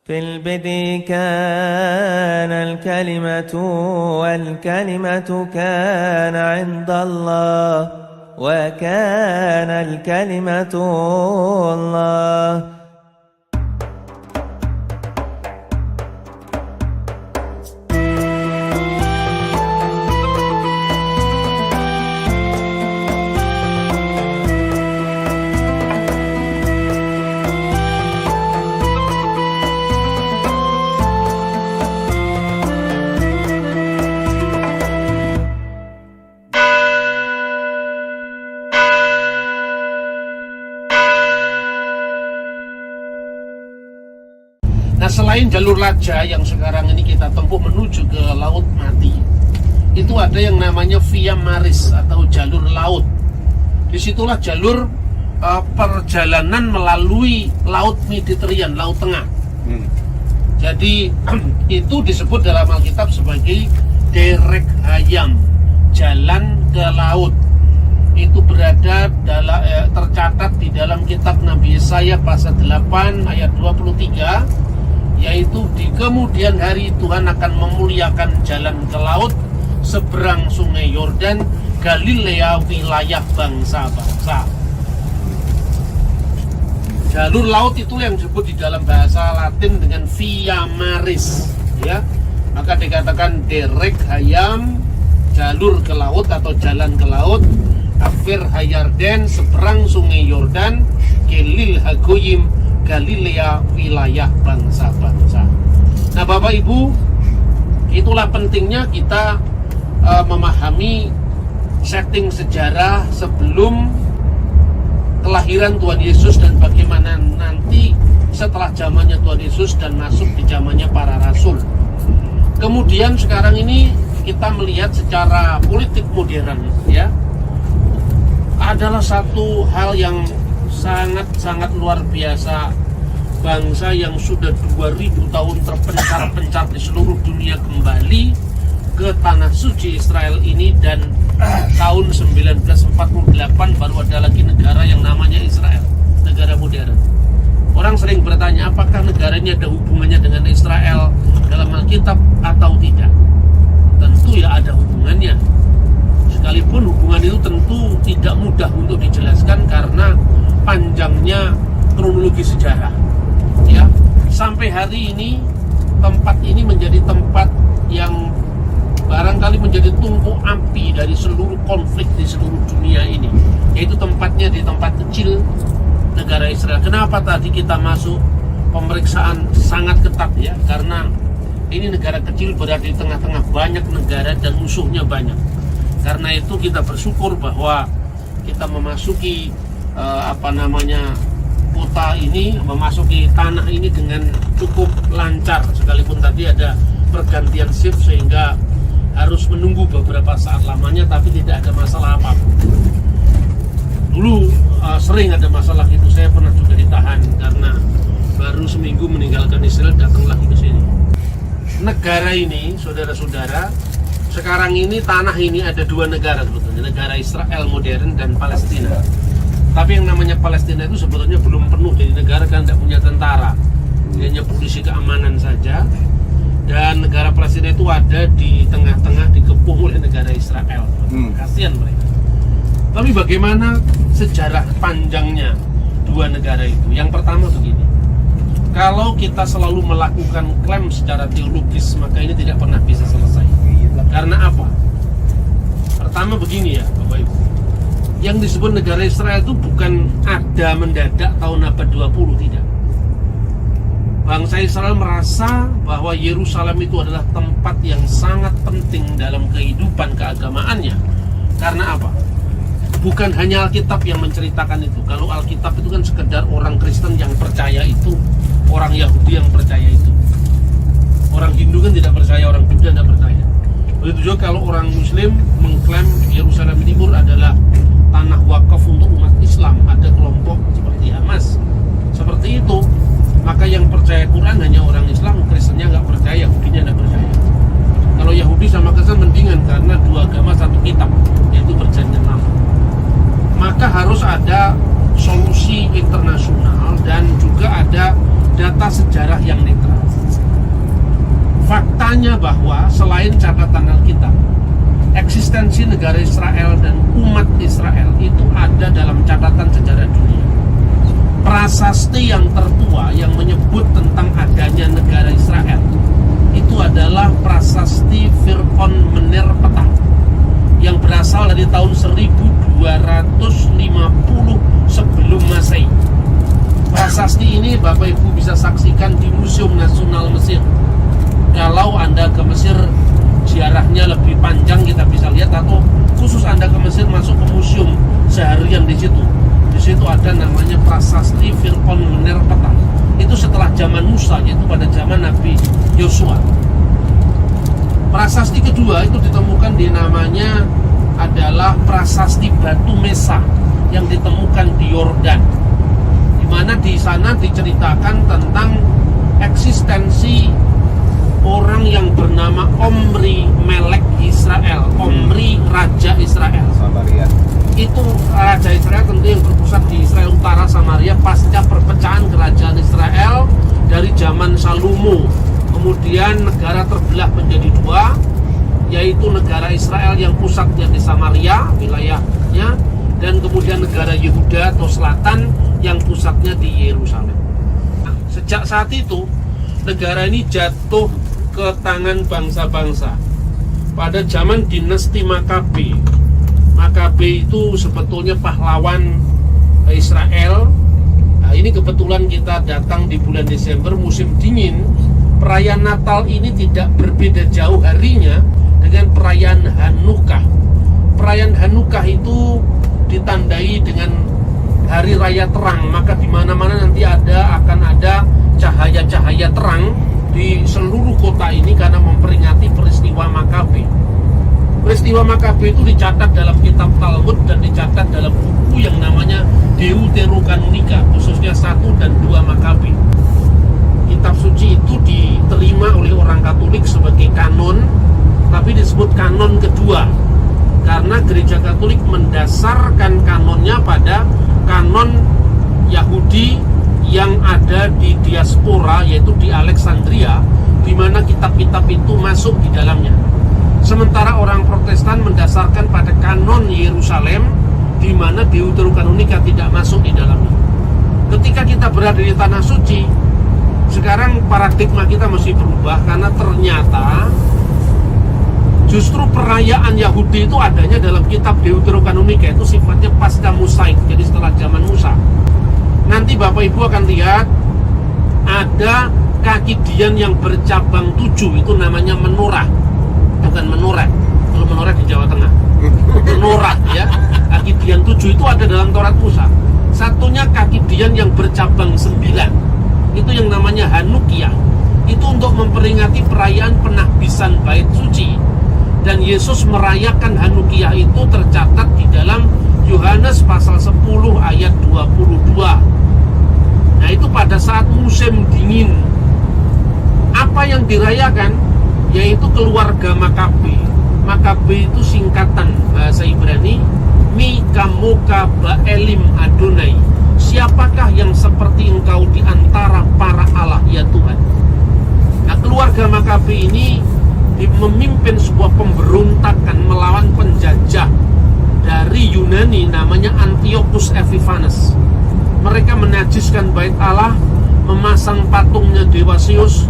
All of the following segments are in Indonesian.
في البدء كان الكلمة والكلمة كان عند الله وكان الكلمة الله. Nah, selain jalur Laja yang sekarang ini kita tempuh menuju ke Laut Mati, itu ada yang namanya Via Maris atau jalur laut. Disitulah jalur perjalanan melalui Laut Mediterranean, Laut Tengah. Jadi itu disebut dalam Alkitab sebagai Derek Hayam, jalan ke laut. Itu berada tercatat di dalam kitab Nabi Yesaya pasal 8 ayat 23, yaitu di kemudian hari Tuhan akan memuliakan jalan ke laut seberang sungai Yordan, Galilea wilayah bangsa-bangsa. Jalur laut itu yang disebut di dalam bahasa Latin dengan Via Maris, ya. Maka dikatakan Derek Hayam, jalur ke laut atau jalan ke laut, Kafir Hayarden, seberang sungai Yordan, Gelil Hagoyim, Galilea wilayah bangsa-bangsa. Nah, Bapak Ibu, itulah pentingnya kita memahami setting sejarah sebelum kelahiran Tuhan Yesus dan bagaimana nanti setelah zamannya Tuhan Yesus dan masuk di zamannya para rasul. Kemudian sekarang ini kita melihat secara politik modern, ya, adalah satu hal yang sangat luar biasa. Bangsa yang sudah 2000 tahun terpencar-pencar di seluruh dunia kembali ke tanah suci Israel ini, dan tahun 1948 baru ada lagi negara yang namanya Israel, negara modern. Orang sering bertanya, apakah negara ini ada hubungannya dengan Israel dalam Alkitab atau tidak? Tentu ya ada hubungannya. Sekalipun hubungan itu tentu tidak mudah untuk dijelaskan karena panjangnya kronologi sejarah, ya. Sampai hari ini tempat ini menjadi tempat yang barangkali menjadi tungku api dari seluruh konflik di seluruh dunia ini, yaitu tempatnya di tempat kecil negara Israel. Kenapa tadi kita masuk pemeriksaan sangat ketat, ya, karena ini negara kecil berada di tengah-tengah banyak negara dan musuhnya banyak. Karena itu kita bersyukur bahwa kita memasuki kota ini, memasuki tanah ini dengan cukup lancar, sekalipun tadi ada pergantian shift sehingga harus menunggu beberapa saat lamanya, tapi tidak ada masalah apapun. Dulu sering ada masalah itu, saya pernah juga ditahan karena baru seminggu meninggalkan Israel, datang lagi ke sini. Negara ini, saudara-saudara, sekarang ini tanah ini ada dua negara sebetulnya, negara Israel modern dan Palestina. Tapi yang namanya Palestina itu sebetulnya belum penuh jadi negara karena tidak punya tentara, dia hanya polisi keamanan saja. Dan negara Palestina itu ada di tengah-tengah, dikepung oleh negara Israel. Kasihan mereka. Tapi bagaimana sejarah panjangnya dua negara itu? Yang pertama begini, kalau kita selalu melakukan klaim secara teologis, maka ini tidak pernah bisa selesai. Karena apa? Pertama begini, ya Bapak Ibu, yang disebut negara Israel itu bukan ada mendadak tahun abad 20, tidak. Bangsa Israel merasa bahwa Yerusalem itu adalah tempat yang sangat penting dalam kehidupan keagamaannya. Karena apa? Bukan hanya Alkitab yang menceritakan itu. Kalau Alkitab itu kan sekedar orang Kristen yang percaya itu, orang Yahudi yang percaya itu. Orang Hindu kan tidak percaya, orang Buddha tidak percaya. Begitu juga kalau orang Muslim mengklaim Yerusalem Timur adalah tanah wakaf untuk umat Islam, ada kelompok seperti Hamas. Seperti itu, maka yang percaya Quran hanya orang Islam, Kristennya nggak percaya, Yahudinya nggak percaya. Kalau Yahudi sama Kristen mendingan karena dua agama satu kitab, yaitu perjanjian lama. Maka harus ada solusi internasional dan juga ada data sejarah yang netral. Faktanya bahwa selain catatan Alkitab, eksistensi negara Israel dan umat Israel itu ada dalam catatan sejarah dunia. Prasasti yang tertua yang menyebut tentang adanya negara Israel itu adalah prasasti Fir'aun Mener Ptah yang berasal dari tahun 1250 sebelum Masehi. Prasasti ini Bapak Ibu bisa saksikan di Museum Nasional Mesir. Kalau Anda ke Mesir, ziarahnya lebih panjang, kita bisa lihat, atau khusus Anda ke Mesir masuk ke museum seharian di situ. Di situ ada namanya prasasti Fir'aun Mener Ptah. Itu setelah zaman Musa, yaitu pada zaman Nabi Yosua. Prasasti kedua itu ditemukan di namanya adalah prasasti Batu Mesa yang ditemukan di Yordan, di mana di sana diceritakan tentang eksistensi orang yang bernama Omri Melek Israel, Omri Raja Israel. Samaria. Itu Raja Israel tentu yang berpusat di Israel Utara Samaria pasca perpecahan kerajaan Israel dari zaman Salomo. Kemudian negara terbelah menjadi dua, yaitu negara Israel yang pusatnya di Samaria wilayahnya, dan kemudian negara Yehuda atau selatan yang pusatnya di Yerusalem. Nah, sejak saat itu negara ini jatuh ke tangan bangsa-bangsa. Pada zaman dinasti Makabe, Makabe itu sebetulnya pahlawan Israel. Nah, ini kebetulan kita datang di bulan Desember, musim dingin. Perayaan Natal ini tidak berbeda jauh harinya dengan perayaan Hanukkah. Perayaan Hanukkah itu ditandai dengan hari raya terang, maka di mana-mana nanti akan ada cahaya-cahaya terang di seluruh kota ini karena memperingati peristiwa Makabe. Peristiwa Makabe itu dicatat dalam kitab Talmud dan dicatat dalam buku yang namanya Deuterokanonika, khususnya 1 dan 2 Makabe. Kitab suci itu diterima oleh orang Katolik sebagai kanon, tapi disebut kanon kedua karena gereja Katolik mendasarkan kanonnya pada kanon Yahudi yang ada di diaspora, yaitu di Alexandria, di mana kitab-kitab itu masuk di dalamnya. Sementara orang Protestan mendasarkan pada kanon Yerusalem, di mana Deuterokanonika tidak masuk di dalamnya. Ketika kita berada di tanah suci, sekarang paradigma kita mesti berubah karena ternyata justru perayaan Yahudi itu adanya dalam kitab Deuterokanonika, itu sifatnya pasca Musaik, jadi setelah zaman Musa. Nanti Bapak Ibu akan lihat ada kaki dian yang bercabang 7, itu namanya menorah, bukan menoreh. Kalau menoreh di Jawa Tengah, menorah ya. Kaki dian 7 itu ada dalam Taurat Musa. Satunya kaki dian yang bercabang 9. Itu yang namanya Hanukkah. Itu untuk memperingati perayaan penahbisan bait suci. Dan Yesus merayakan Hanukkah itu tercatat di dalam Yohanes pasal 10 ayat 22. Nah, itu pada saat musim dingin. Apa yang dirayakan? Yaitu keluarga Makabe. Makabe itu singkatan bahasa Ibrani Mikamoka Ba'elim Adonai. Siapakah yang seperti engkau di antara para Allah, ya Tuhan? Nah, keluarga Makabe ini memimpin sebuah pemberontakan melawan penjajah dari Yunani namanya Antiochus Epiphanes. Mereka menajiskan bait Allah, memasang patungnya Dewa Zeus,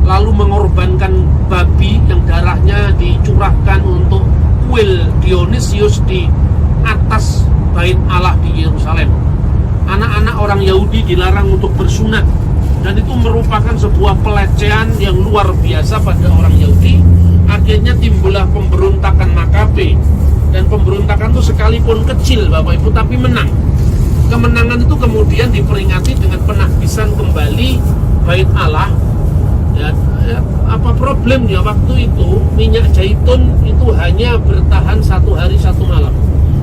lalu mengorbankan babi yang darahnya dicurahkan untuk kuil Dionysius di atas bait Allah di Yerusalem. Anak-anak orang Yahudi dilarang untuk bersunat, dan itu merupakan sebuah pelecehan yang luar biasa pada orang Yahudi. Akhirnya timbullah pemberontakan Makabe, dan pemberontakan itu sekalipun kecil Bapak Ibu tapi menang. Kemenangan itu kemudian diperingati dengan penahbisan kembali bait Allah. Apa problemnya waktu itu? Minyak zaitun itu hanya bertahan 1 hari 1 malam.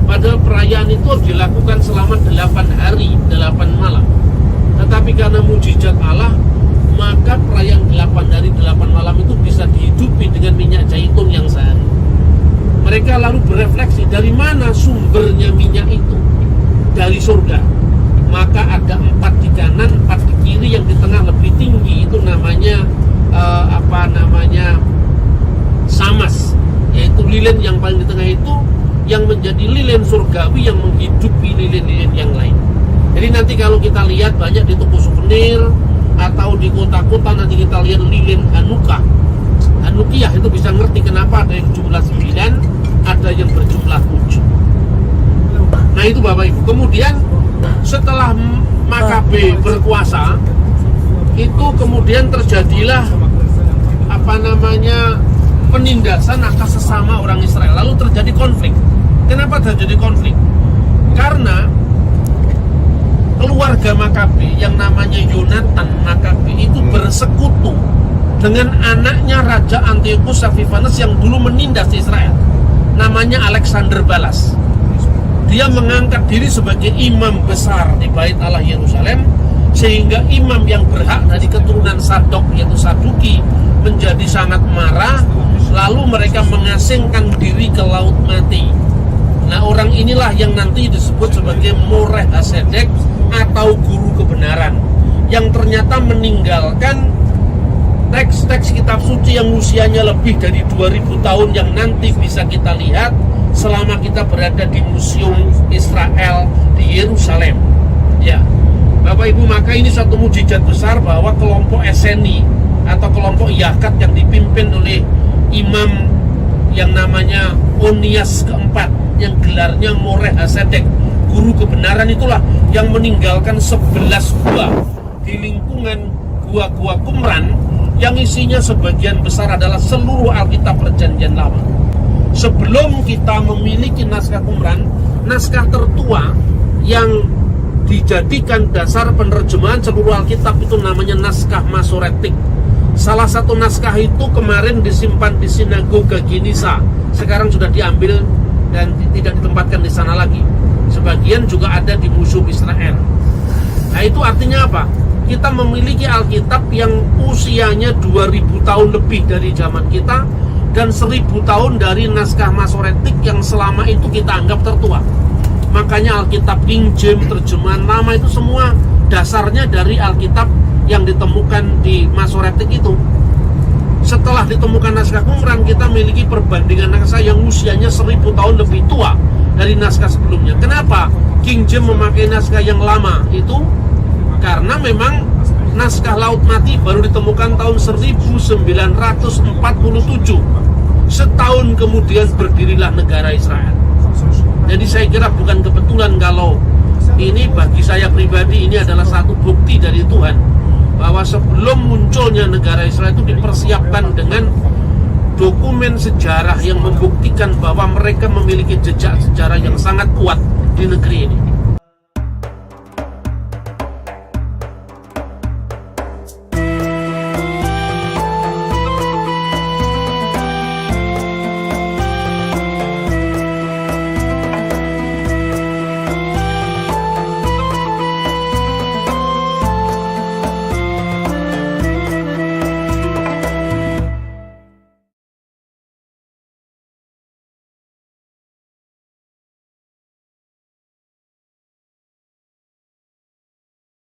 Padahal perayaan itu dilakukan selama 8 hari 8 malam. Tetapi karena mujizat Allah, maka perayaan 8 hari 8 malam itu bisa dihidupi dengan minyak zaitun yang sehari. Mereka lalu berefleksi, dari mana sumbernya minyak itu? Dari surga. maka ada 4 di kanan, 4 di kiri, yang di tengah lebih tinggi, itu namanya Samas, yaitu lilin yang paling di tengah itu yang menjadi lilin surgawi yang menghidupi lilin-lilin yang lain. Jadi nanti kalau kita lihat banyak di toko souvenir atau di kota-kota, nanti kita lihat lilin Hanukkiyah, itu bisa ngerti kenapa ada yang jumlah 9, ada yang berjumlah 7. Nah itu Bapak Ibu. Kemudian setelah Makabe berkuasa, itu kemudian terjadilah penindasan atas sesama orang Israel. Lalu terjadi konflik. Kenapa terjadi konflik? Karena keluarga Makabe yang namanya Yonatan Makabe itu bersekutu dengan anaknya Raja Antiochus Epiphanes yang dulu menindas Israel, namanya Alexander Balas. Dia mengangkat diri sebagai imam besar di Bait Allah Yerusalem, sehingga imam yang berhak dari keturunan Sadok, yaitu Saduki, menjadi sangat marah. Lalu mereka mengasingkan diri ke Laut Mati. Nah, orang inilah yang nanti disebut sebagai Moreh Hasedek atau guru kebenaran, yang ternyata meninggalkan teks-teks kitab suci yang usianya lebih dari 2000 tahun yang nanti bisa kita lihat selama kita berada di Museum Israel di Yerusalem. Ya, Bapak Ibu, maka ini satu mujizat besar bahwa kelompok Eseni atau kelompok Yakat yang dipimpin oleh imam yang namanya Onias keempat, yang gelarnya Moreh Hasedek, guru kebenaran, itulah yang meninggalkan 11 gua di lingkungan gua-gua Qumran, yang isinya sebagian besar adalah seluruh Alkitab Perjanjian Lama. Sebelum kita memiliki naskah Qumran, naskah tertua yang dijadikan dasar penerjemahan seluruh Alkitab itu namanya naskah Masoretik. Salah satu naskah itu kemarin disimpan di sinagoga Ginisa, sekarang sudah diambil dan tidak ditempatkan di sana lagi. Sebagian juga ada di Museum Israel. Nah itu artinya apa? Kita memiliki Alkitab yang usianya 2000 tahun lebih dari zaman kita, dan 1000 tahun dari naskah Masoretik yang selama itu kita anggap tertua. Makanya Alkitab King James, terjemahan lama, itu semua dasarnya dari Alkitab yang ditemukan di Masoretik itu. Setelah ditemukan naskah Qumran, kita memiliki perbandingan naskah yang usianya 1000 tahun lebih tua dari naskah sebelumnya. Kenapa King James memakai naskah yang lama itu? Karena memang naskah Laut Mati baru ditemukan tahun 1947. Setahun kemudian berdirilah negara Israel. Jadi saya kira bukan kebetulan kalau ini, bagi saya pribadi, ini adalah satu bukti dari Tuhan bahwa sebelum munculnya negara Israel itu dipersiapkan dengan dokumen sejarah yang membuktikan bahwa mereka memiliki jejak sejarah yang sangat kuat di negeri ini.